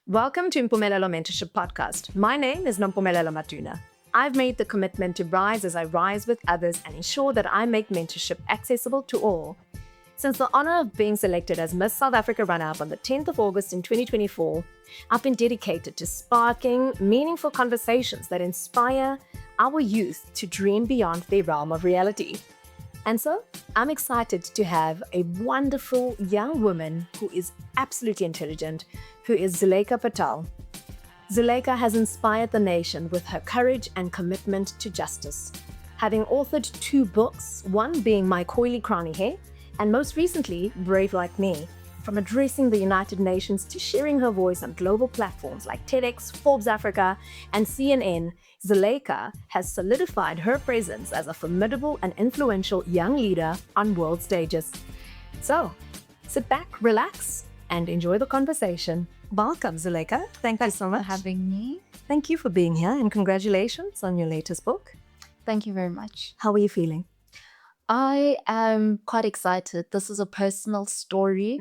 Welcome to Impumelelo Mentorship Podcast. My name is Impumelelo Matuna. I've made the commitment to rise as I rise with others and ensure that I make mentorship accessible to all. Since the honor of being selected as Miss South Africa runner-up on the 10th of August in 2024, I've been dedicated to sparking meaningful conversations that inspire our youth to dream beyond their realm of reality. And so, I'm excited to have a wonderful young woman who is absolutely intelligent, who is Zulaikha Patel. Zulaikha has inspired the nation with her courage and commitment to justice, having authored 2 books, one being My Coily Crown Hair, and most recently, Brave Like Me. From addressing the United Nations to sharing her voice on global platforms like TEDx, Forbes Africa, and CNN, Zulaikha has solidified her presence as a formidable and influential young leader on world stages. So, sit back, relax, and enjoy the conversation. Welcome, Zulaikha. Thank you so much for having me. Thank you for being here, and congratulations on your latest book. Thank you very much. How are you feeling? I am quite excited. This is a personal story.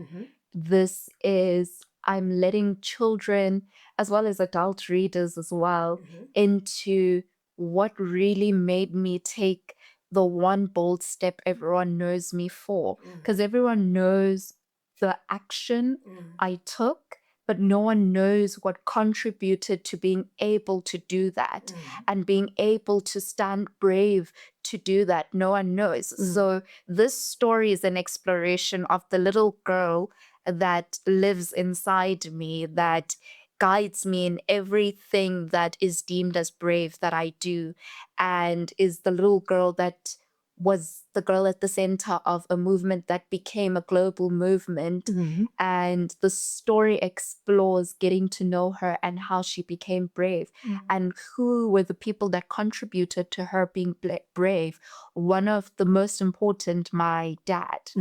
I'm letting children as well as adult readers as well into what really made me take the one bold step everyone knows me for. Because everyone knows the action I took, but no one knows what contributed to being able to do that and being able to stand brave to do that. No one knows. So this story is an exploration of the little girl that lives inside me, that guides me in everything that is deemed as brave that I do, and is the little girl that was the girl at the center of a movement that became a global movement. And the story explores getting to know her and how she became brave and who were the people that contributed to her being brave. One of the most important, my dad.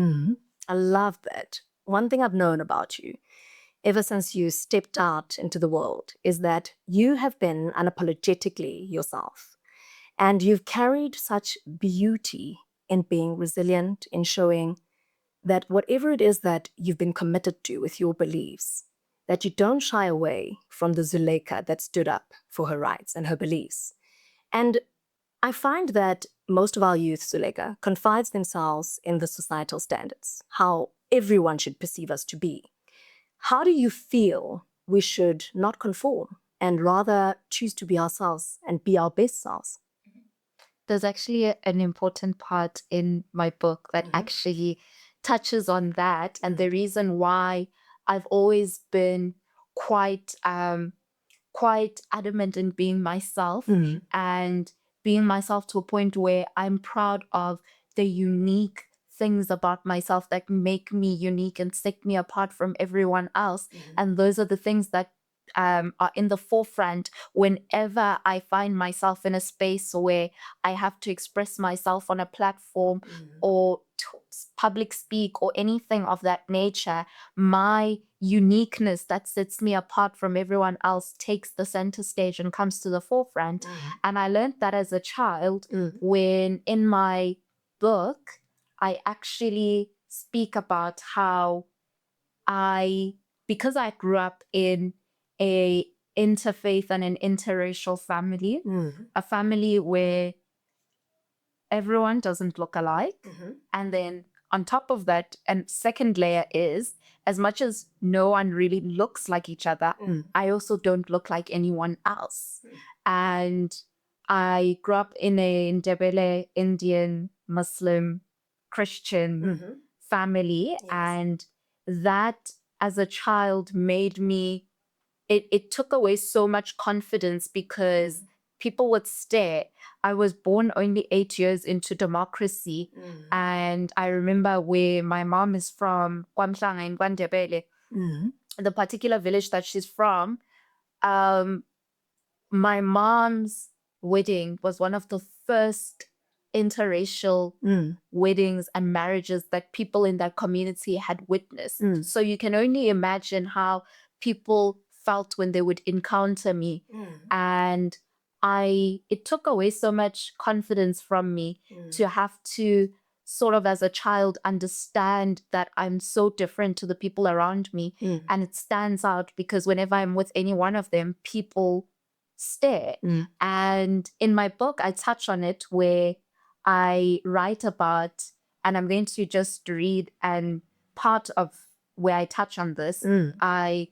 I love that. One thing I've known about you ever since you stepped out into the world is that you have been unapologetically yourself. And you've carried such beauty in being resilient, in showing that whatever it is that you've been committed to with your beliefs, that you don't shy away from the Zulaikha that stood up for her rights and her beliefs. And I find that most of our youth, Zulaikha, confides themselves in the societal standards, how everyone should perceive us to be. How do you feel we should not conform and rather choose to be ourselves and be our best selves? There's actually an important part in my book that actually touches on that, and the reason why I've always been quite adamant in being myself and being myself to a point where I'm proud of the unique things about myself that make me unique and set me apart from everyone else. And those are the things that are in the forefront whenever I find myself in a space where I have to express myself on a platform or public speak or anything of that nature. My uniqueness that sets me apart from everyone else takes the center stage and comes to the forefront. And I learned that as a child when in my book, I actually speak about how because I grew up in a interfaith and an interracial family, a family where everyone doesn't look alike. And then on top of that, and second layer is, as much as no one really looks like each other, I also don't look like anyone else. And I grew up in a Ndebele Indian Muslim Christian family. And that as a child made me, it took away so much confidence because people would stare. I was born only 8 years into democracy. And I remember where my mom is from, KwaMhlanga in KwaNdebele, the particular village that she's from, my mom's wedding was one of the first interracial weddings and marriages that people in that community had witnessed. So you can only imagine how people felt when they would encounter me. And it took away so much confidence from me to have to sort of as a child understand that I'm so different to the people around me. And it stands out because whenever I'm with any one of them, people stare. And in my book, I touch on it where I write about, and I'm going to just read, and part of where I touch on this, I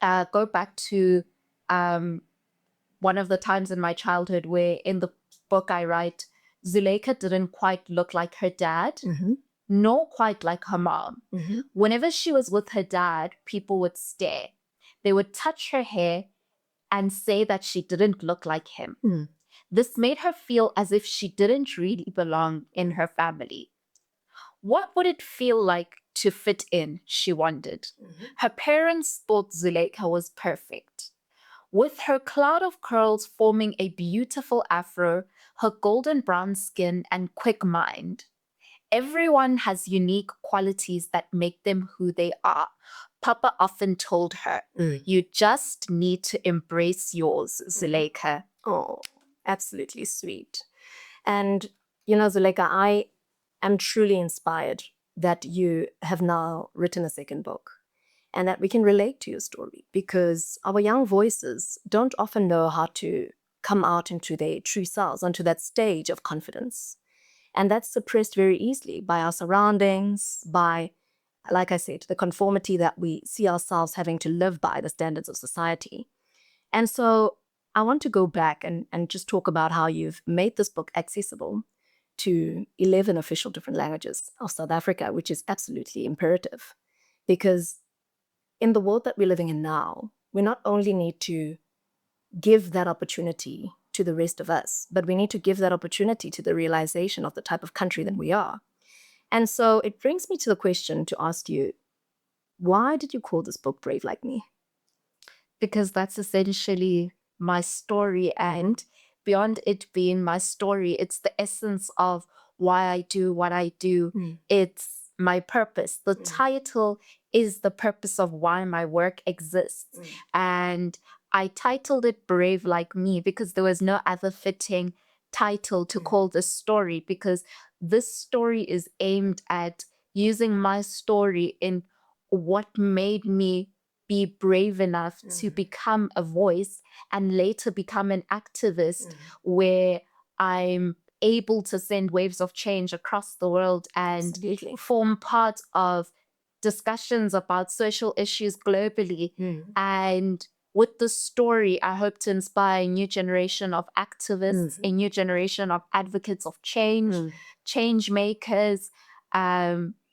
go back to one of the times in my childhood where in the book I write, Zulaikha didn't quite look like her dad, nor quite like her mom. Whenever she was with her dad, people would stare. They would touch her hair and say that she didn't look like him. This made her feel as if she didn't really belong in her family. What would it feel like to fit in, she wondered. Her parents thought Zulaikha was perfect. With her cloud of curls forming a beautiful afro, her golden brown skin and quick mind. Everyone has unique qualities that make them who they are. Papa often told her, you just need to embrace yours, Zulaikha. Oh, absolutely sweet. And, Zulaikha, I am truly inspired that you have now written a second book and that we can relate to your story, because our young voices don't often know how to come out into their true selves, onto that stage of confidence. And that's suppressed very easily by our surroundings, by, like I said, the conformity that we see ourselves having to live by, the standards of society. And so I want to go back and just talk about how you've made this book accessible to 11 official different languages of South Africa, which is absolutely imperative. Because in the world that we're living in now, we not only need to give that opportunity to the rest of us, but we need to give that opportunity to the realization of the type of country that we are. And so it brings me to the question to ask you, why did you call this book Brave Like Me? Because that's essentially my story. And beyond it being my story, it's the essence of why I do what I do. It's my purpose. The title is the purpose of why my work exists. And I titled it Brave Like Me because there was no other fitting title to call this story, because this story is aimed at using my story in what made me be brave enough to become a voice and later become an activist, where I'm able to send waves of change across the world and form part of discussions about social issues globally. And with the story, I hope to inspire a new generation of activists, a new generation of advocates of change, change makers,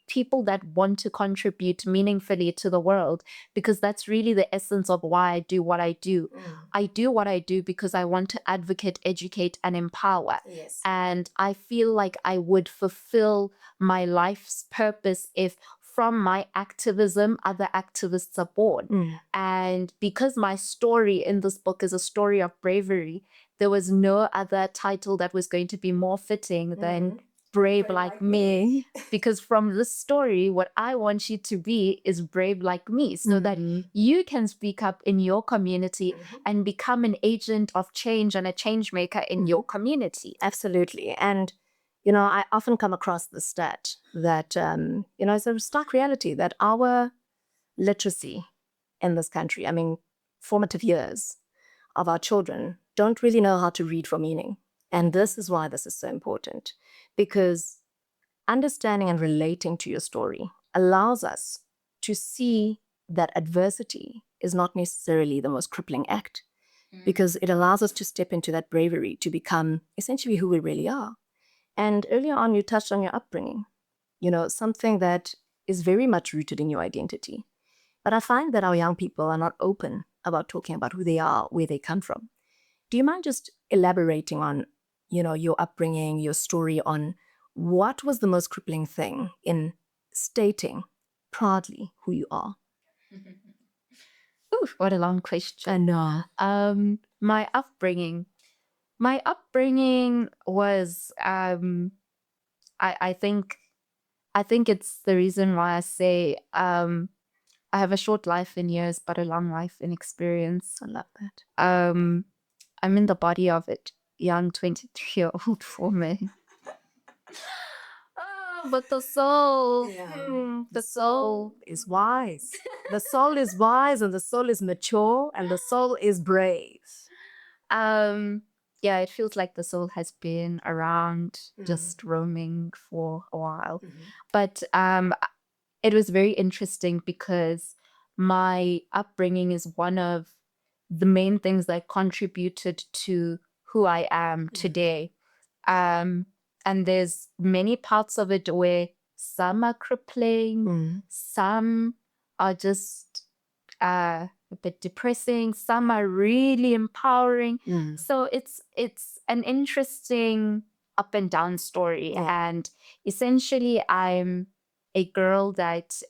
people that want to contribute meaningfully to the world, because that's really the essence of why I do what I do. I do what I do because I want to advocate, educate, and empower. And I feel like I would fulfill my life's purpose if from my activism, other activists are born. And because my story in this book is a story of bravery, there was no other title that was going to be more fitting than Brave Like Me. Because from this story, what I want you to be is brave like me, so that you can speak up in your community and become an agent of change and a change maker in your community. Absolutely. And, I often come across the stat that, it's a stark reality that our literacy in this country, formative years of our children, don't really know how to read for meaning. And this is why this is so important, because understanding and relating to your story allows us to see that adversity is not necessarily the most crippling act, because it allows us to step into that bravery to become essentially who we really are. And earlier on, you touched on your upbringing, something that is very much rooted in your identity. But I find that our young people are not open about talking about who they are, where they come from. Do you mind just elaborating on, your upbringing, your story, on what was the most crippling thing in stating proudly who you are? Ooh, what a long question. I know. My upbringing. My upbringing was, I think it's the reason why I say, I have a short life in years, but a long life in experience. I love that. I'm in the body of it, young 23-year-old woman. But the soul, The soul is wise. The soul is wise, and the soul is mature, and the soul is brave. Yeah, it feels like the soul has been around just roaming for a while. But it was very interesting because my upbringing is one of the main things that contributed to who I am today. And there's many parts of it where some are crippling, some are just a bit depressing, some are really empowering. So it's an interesting up and down story. And essentially I'm a girl that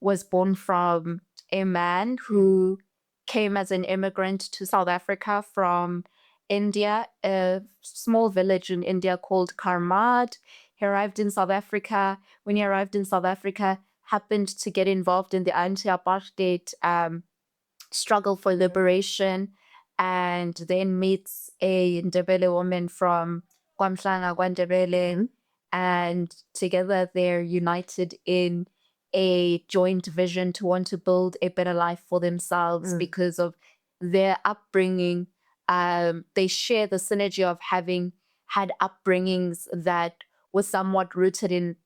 was born from a man who came as an immigrant to South Africa from India, a small village in India called Karmad. He arrived in South Africa. When he arrived in South Africa, happened to get involved in the anti-apartheid struggle for liberation, and then meets a Ndebele woman from KwaMhlanga, KwaNdebele, and together they're united in a joint vision to want to build a better life for themselves because of their upbringing. They share the synergy of having had upbringings that were somewhat rooted in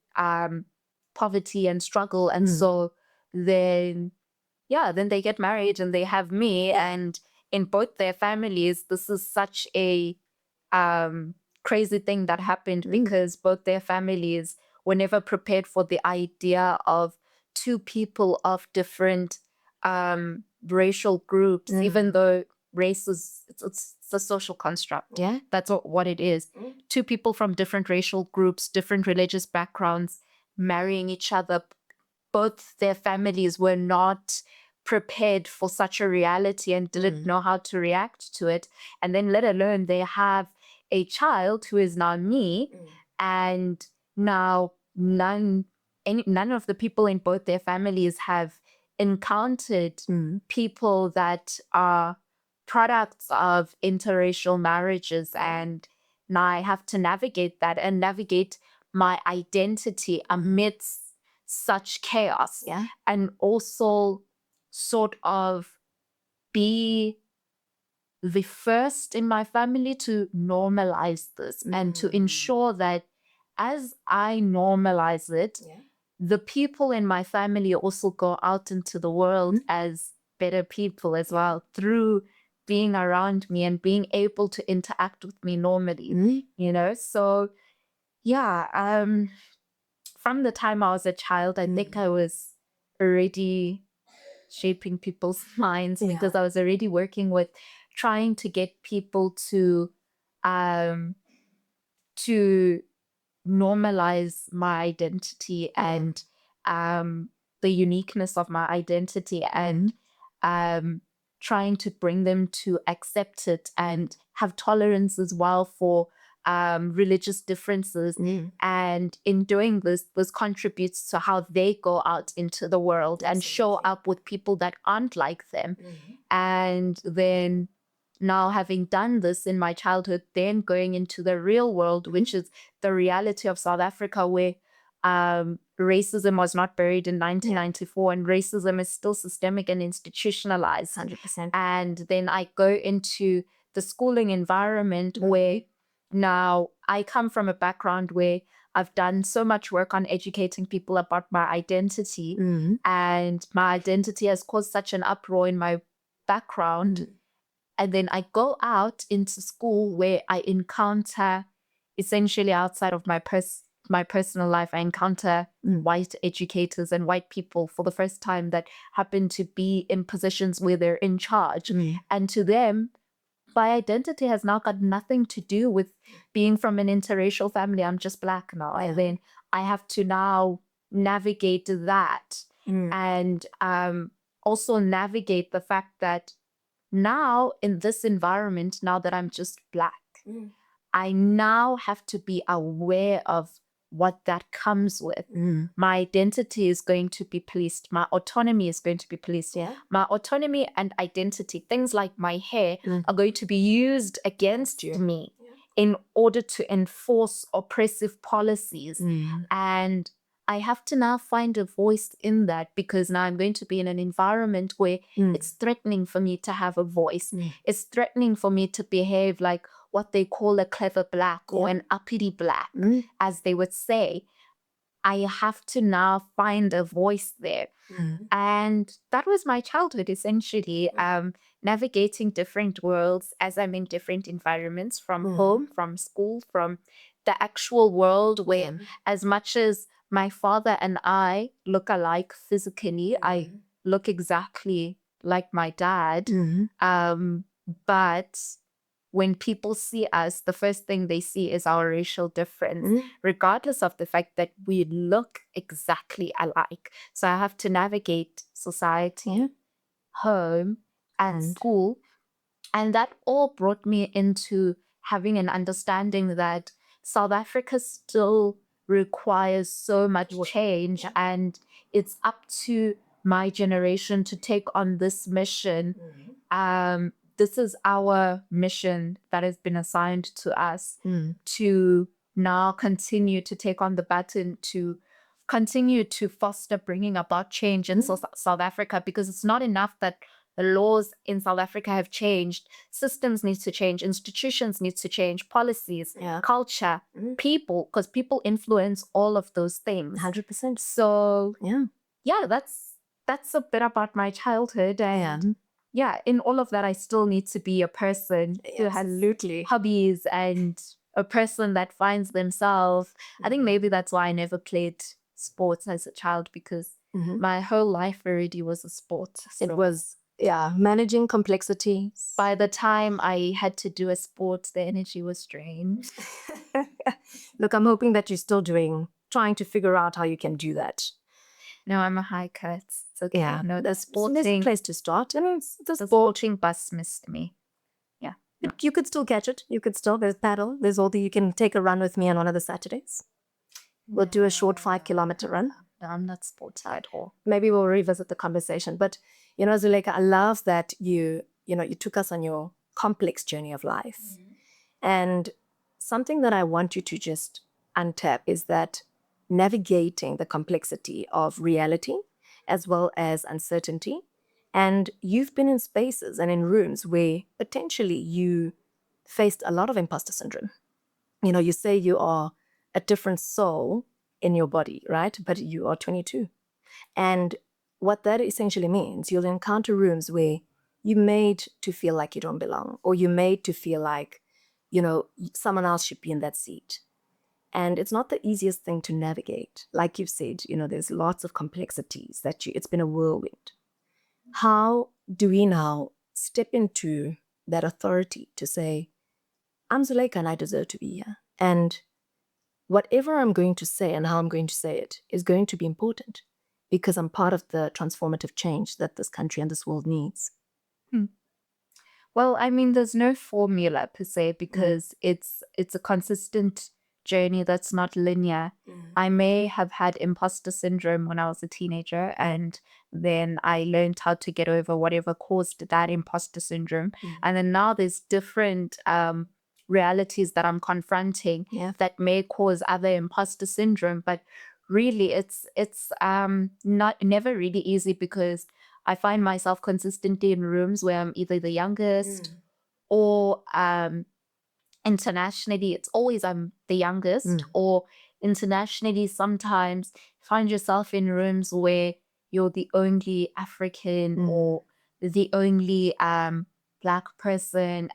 poverty and struggle. And so then they get married and they have me. And in both their families, this is such a crazy thing that happened because both their families were never prepared for the idea of two people of different racial groups, even though race is it's a social construct. Yeah. That's what it is. Two people from different racial groups, different religious backgrounds, marrying each other. Both their families were not prepared for such a reality and didn't know how to react to it. And then let alone they have a child who is now me, and now none of the people in both their families have encountered people that are products of interracial marriages. And now I have to navigate that and navigate my identity amidst such chaos. And also sort of be the first in my family to normalize this and to ensure that as I normalize it, the people in my family also go out into the world as better people as well through being around me and being able to interact with me normally, So from the time I was a child, I think I was already shaping people's minds because I was already working with trying to get people to normalize my identity and the uniqueness of my identity and trying to bring them to accept it and have tolerance as well for religious differences. And in doing this contributes to how they go out into the world and show up with people that aren't like them. And then now having done this in my childhood, then going into the real world, which is the reality of South Africa, where racism was not buried in 1994 and racism is still systemic and institutionalized. 100%. And then I go into the schooling environment where now I come from a background where I've done so much work on educating people about my identity, and my identity has caused such an uproar in my background. And then I go out into school where I encounter, essentially outside of my personal life, I encounter white educators and white people for the first time that happen to be in positions where they're in charge. And to them, my identity has now got nothing to do with being from an interracial family. I'm just Black now. And then I have to now navigate that and also navigate the fact that now in this environment, now that I'm just Black, I now have to be aware of what that comes with. My identity is going to be policed. My autonomy is going to be policed. My autonomy and identity, things like my hair, are going to be used against me in order to enforce oppressive policies. Mm. And I have to now find a voice in that, because now I'm going to be in an environment where it's threatening for me to have a voice. It's threatening for me to behave like what they call a clever black or an uppity black, as they would say. I have to now find a voice there. And that was my childhood, essentially, navigating different worlds as I'm in different environments, from home, from school, from the actual world, where as much as my father and I look alike physically, I look exactly like my dad. But when people see us, the first thing they see is our racial difference, regardless of the fact that we look exactly alike. So I have to navigate society, home, and school. And that all brought me into having an understanding that South Africa still requires so much change, and it's up to my generation to take on this mission. This is our mission that has been assigned to us, to now continue to take on the baton, to continue to foster bringing about change in South Africa, because it's not enough that the laws in South Africa have changed. Systems need to change, institutions need to change, policies, culture, people, because people influence all of those things. 100%. So yeah, that's a bit about my childhood. And in all of that, I still need to be a person who has hobbies and a person that finds themselves. I think maybe that's why I never played sports as a child, because my whole life already was a sport. It was, managing complexity. By the time I had to do a sport, the energy was drained. Look, I'm hoping that you're still trying to figure out how you can do that. No, I'm a hiker. It's okay. Yeah, No, the there's a sporting place to start. the sporting bus missed me. Yeah. You could still catch it. There's paddle. There's all you can take a run with me on one of the Saturdays. We'll do a short 5-kilometer run. No, I'm not sporty at all. Maybe we'll revisit the conversation. But, Zulaikha, I love that you took us on your complex journey of life. And something that I want you to just untap is that navigating the complexity of reality as well as uncertainty. And you've been in spaces and in rooms where potentially you faced a lot of imposter syndrome. You say you are a different soul in your body, right? But you are 22. And what that essentially means, you'll encounter rooms where you're made to feel like you don't belong, or you're made to feel like, someone else should be in that seat. And it's not the easiest thing to navigate. Like you've said, there's lots of complexities it's been a whirlwind. How do we now step into that authority to say, I'm Zulaikha and I deserve to be here. And whatever I'm going to say and how I'm going to say it is going to be important, because I'm part of the transformative change that this country and this world needs. Well, I mean, there's no formula per se, because it's a consistent journey that's not linear. I may have had imposter syndrome when I was a teenager, and then I learned how to get over whatever caused that imposter syndrome. And then now there's different realities that I'm confronting that may cause other imposter syndrome. But really, it's never really easy, because I find myself consistently in rooms where I'm either the youngest or internationally, it's always I'm the youngest, or internationally, sometimes find yourself in rooms where you're the only African or the only Black person,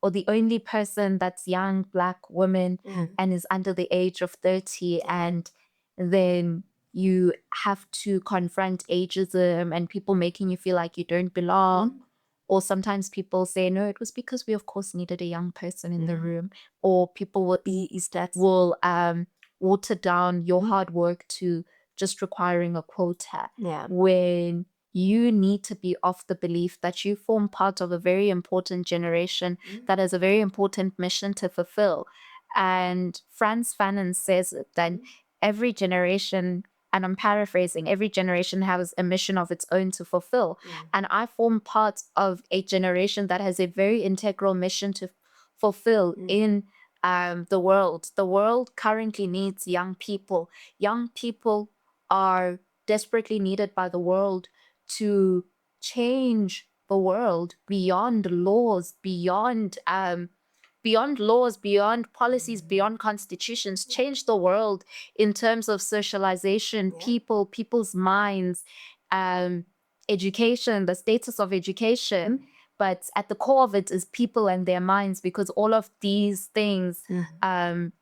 or the only person that's young Black woman and is under the age of 30. And then you have to confront ageism and people making you feel like you don't belong. Or sometimes people say, no, it was because we, of course, needed a young person in the room. Or people will water down your hard work to just requiring a quota. When you need to be of the belief that you form part of a very important generation that has a very important mission to fulfill. And Frantz Fanon says that every generation, and I'm paraphrasing, every generation has a mission of its own to fulfill. And I form part of a generation that has a very integral mission to fulfill in the world. The world currently needs young people. Young people are desperately needed by the world to change the world beyond laws, beyond laws, beyond policies, beyond constitutions, change the world in terms of socialization, people's minds, education, the status of education. But at the core of it is people and their minds, because all of these things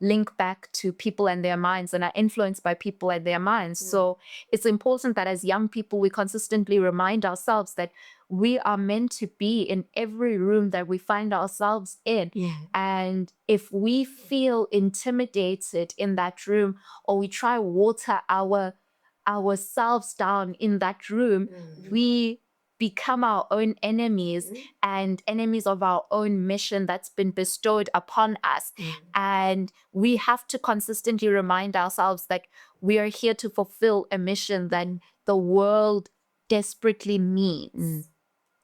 link back to people and their minds and are influenced by people and their minds. So it's important that as young people, we consistently remind ourselves that we are meant to be in every room that we find ourselves in. And if we feel intimidated in that room, or we try water ourselves down in that room, we become our own enemies and enemies of our own mission that's been bestowed upon us. And we have to consistently remind ourselves that we are here to fulfill a mission that the world desperately needs.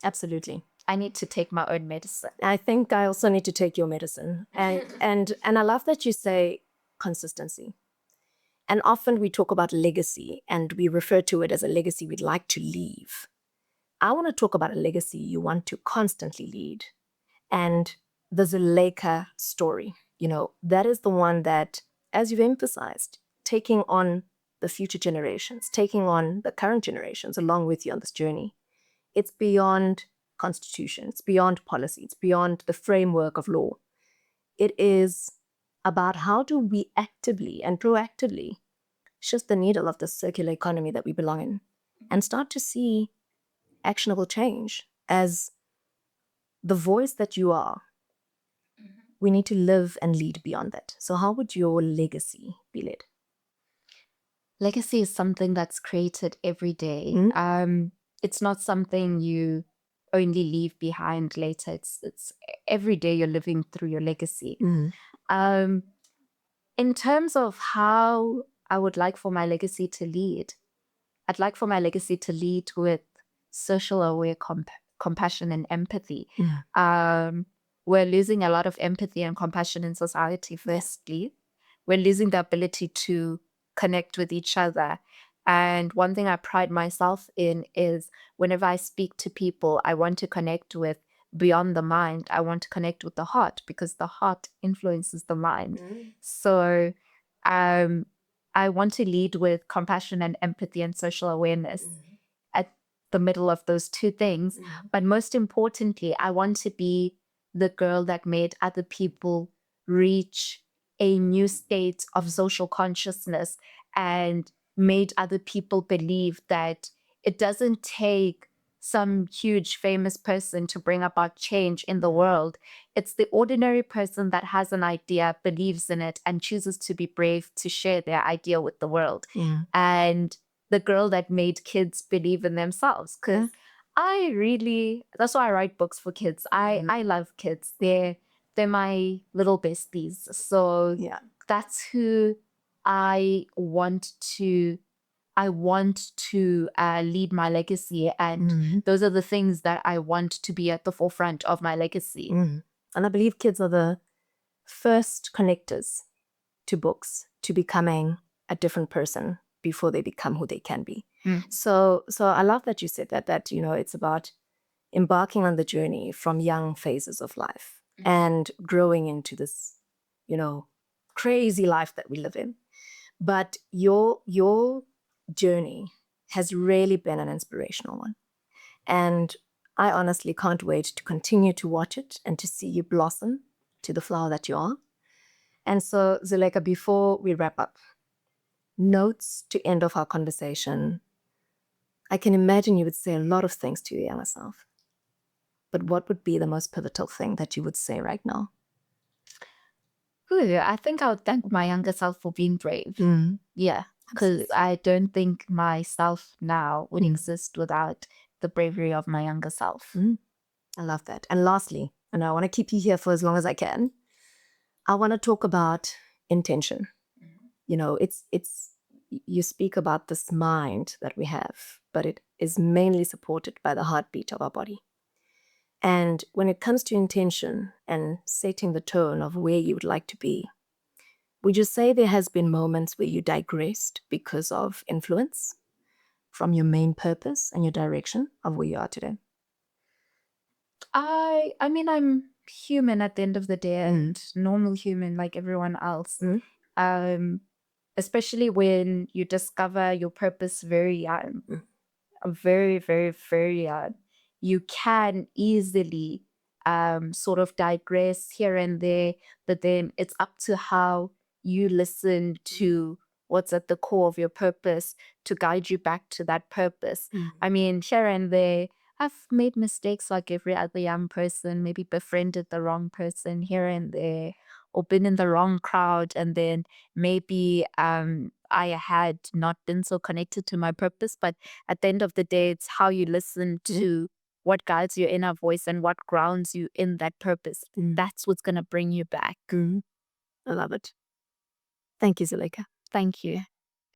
Absolutely. I need to take my own medicine. I think I also need to take your medicine. And I love that you say consistency. And often we talk about legacy and we refer to it as a legacy we'd like to leave. I want to talk about a legacy you want to constantly lead. And the Zulaikha story, that is the one that, as you've emphasized, taking on the future generations, taking on the current generations along with you on this journey. It's beyond constitution, it's beyond policy, it's beyond the framework of law. It is about how do we actively and proactively shift the needle of the circular economy that we belong in and start to see actionable change as the voice that you are. We need to live and lead beyond that. So how would your legacy be led? Legacy is something that's created every day. It's not something you only leave behind later. It's every day you're living through your legacy. In terms of how I would like for my legacy to lead, I'd like for my legacy to lead with social aware compassion and empathy. We're losing a lot of empathy and compassion in society, firstly. We're losing the ability to connect with each other. And one thing I pride myself in is whenever I speak to people, I want to connect with beyond the mind. I want to connect with the heart, because the heart influences the mind. So I want to lead with compassion and empathy and social awareness at the middle of those two things. But most importantly, I want to be the girl that made other people reach a new state of social consciousness and made other people believe that it doesn't take some huge famous person to bring about change in the world. It's the ordinary person that has an idea, believes in it, and chooses to be brave to share their idea with the world. And the girl that made kids believe in themselves. Because that's why I write books for kids. I love kids. They're my little besties. So that's who I want to lead my legacy, and those are the things that I want to be at the forefront of my legacy. And I believe kids are the first connectors to books, to becoming a different person before they become who they can be. So I love that you said that it's about embarking on the journey from young phases of life and growing into this, crazy life that we live in. But your journey has really been an inspirational one. And I honestly can't wait to continue to watch it and to see you blossom to the flower that you are. And so, Zulaikha, before we wrap up, notes to end off our conversation. I can imagine you would say a lot of things to your younger self. But what would be the most pivotal thing that you would say right now? I think I would thank my younger self for being brave. Yeah, because I don't think myself now would exist without the bravery of my younger self. I love that. And lastly, and I want to keep you here for as long as I can, I want to talk about intention. It's you speak about this mind that we have, but it is mainly supported by the heartbeat of our body. And when it comes to intention and setting the tone of where you would like to be, would you say there has been moments where you digressed because of influence from your main purpose and your direction of where you are today? I mean, I'm human at the end of the day, Mm. and normal human like everyone else. Mm. Um, Especially when you discover your purpose very young, Mm. very, very, very young, you can easily sort of digress here and there, but then it's up to how you listen to what's at the core of your purpose to guide you back to that purpose. Mm. I mean, here and there, I've made mistakes like every other young person, maybe befriended the wrong person here and there, or been in the wrong crowd, and then maybe I had not been so connected to my purpose. But at the end of the day, it's how you listen to what guides your inner voice and what grounds you in that purpose. Mm. That's what's going to bring you back. Mm. I love it. Thank you, Zulaikha. Thank you.